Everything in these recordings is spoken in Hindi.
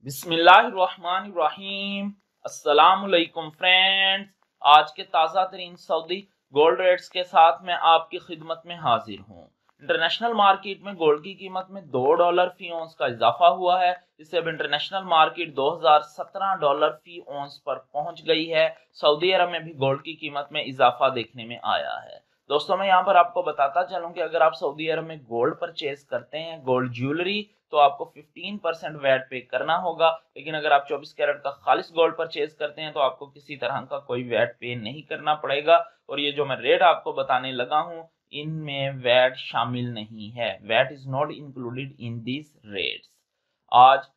बिस्मिल्लाहिर्रहमानिर्रहीम। अस्सलामुअलैकुम फ्रेंड्स, आज के ताज़ा तरीन सऊदी गोल्ड रेट्स के साथ मैं आपकी खिदमत में हाजिर हूँ। इंटरनेशनल मार्केट में गोल्ड की कीमत में $2 फी औंस का इजाफा हुआ है, जिससे अब इंटरनेशनल मार्केट $2017 फी औंस पर पहुंच गई है। सऊदी अरब में भी गोल्ड की कीमत में इजाफा देखने में आया है। दोस्तों, मैं यहाँ पर आपको बताता चलूं कि अगर आप सऊदी अरब में गोल्ड परचेज करते हैं, गोल्ड ज्वेलरी, तो आपको 15% वैट पे करना होगा। लेकिन अगर आप 24 कैरेट का खालिस गोल्ड परचेज करते हैं तो आपको किसी तरह का कोई वैट पे नहीं करना पड़ेगा। और ये जो मैं रेट आपको बताने लगा हूँ, इनमें वैट शामिल नहीं है। VAT is not included in this rates. आज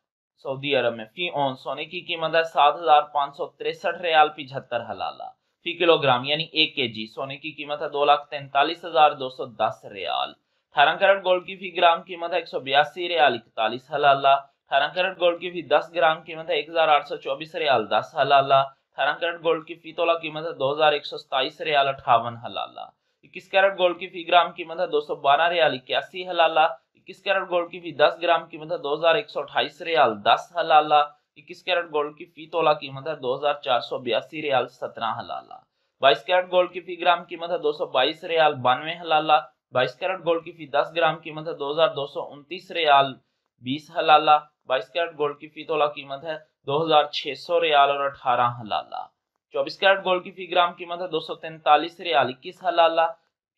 सऊदी अरब में फी औंस सोने की कीमत है 7,563 रियाल 75 हलाला फी किलोग्राम, यानी 1 kg सोने की कीमत है 2,43,210 रियाल। 18 कैरेट गोल्ड की फी ग्राम कीमत है 182 रियाल 41 हलाला। 18 कैरेट गोल्ड की फी 10 ग्राम कीमत है 1,824 रियाल 10 हलाला। 18 कैरेट गोल्ड की फी तोला कीमत है 2,127 रियाल 58 हलाला। 21 कैरेट गोल्ड की फी ग्राम कीमत है 212 रियाल 81 हलाला। 21 कैरेट गोल्ड की फी 10 ग्राम कीमत है 2,128 रियाल 10 हलाला। 21 कैरेट गोल्ड की फी तोला कीमत है 2,482 रियाल 17 हलाला। 22 कैरेट गोल्ड की फी ग्राम कीमत है 222 रियाल 92 हलाला। 22 कैरेट गोल्ड की फी 10 ग्राम कीमत है 2,229 रियाल 20 हलाला। 22 कैरेट गोल्ड की फी तोला कीमत है 2,600 रियाल और 18 हलाला। 24 कैरेट गोल्ड की फी ग्राम कीमत है 243 रियाल 21 हलाला।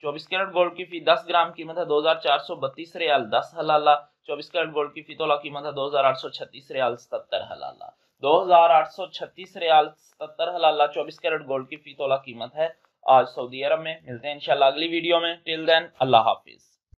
24 कैरेट गोल्ड की फी 10 ग्राम कीमत है 2,432 रियाल 10 हलाला। 24 कैरेट गोल्ड की फी तोला कीमत है 2,836 रियाल 77 हलाला। 2,836 रियाल 77 हलाला 24 कैरेट गोल्ड की फी तोला कीमत है आज सऊदी अरब में। मिलते हैं इंशाल्लाह अगली वीडियो में। टिल देन, अल्लाह हाफिज।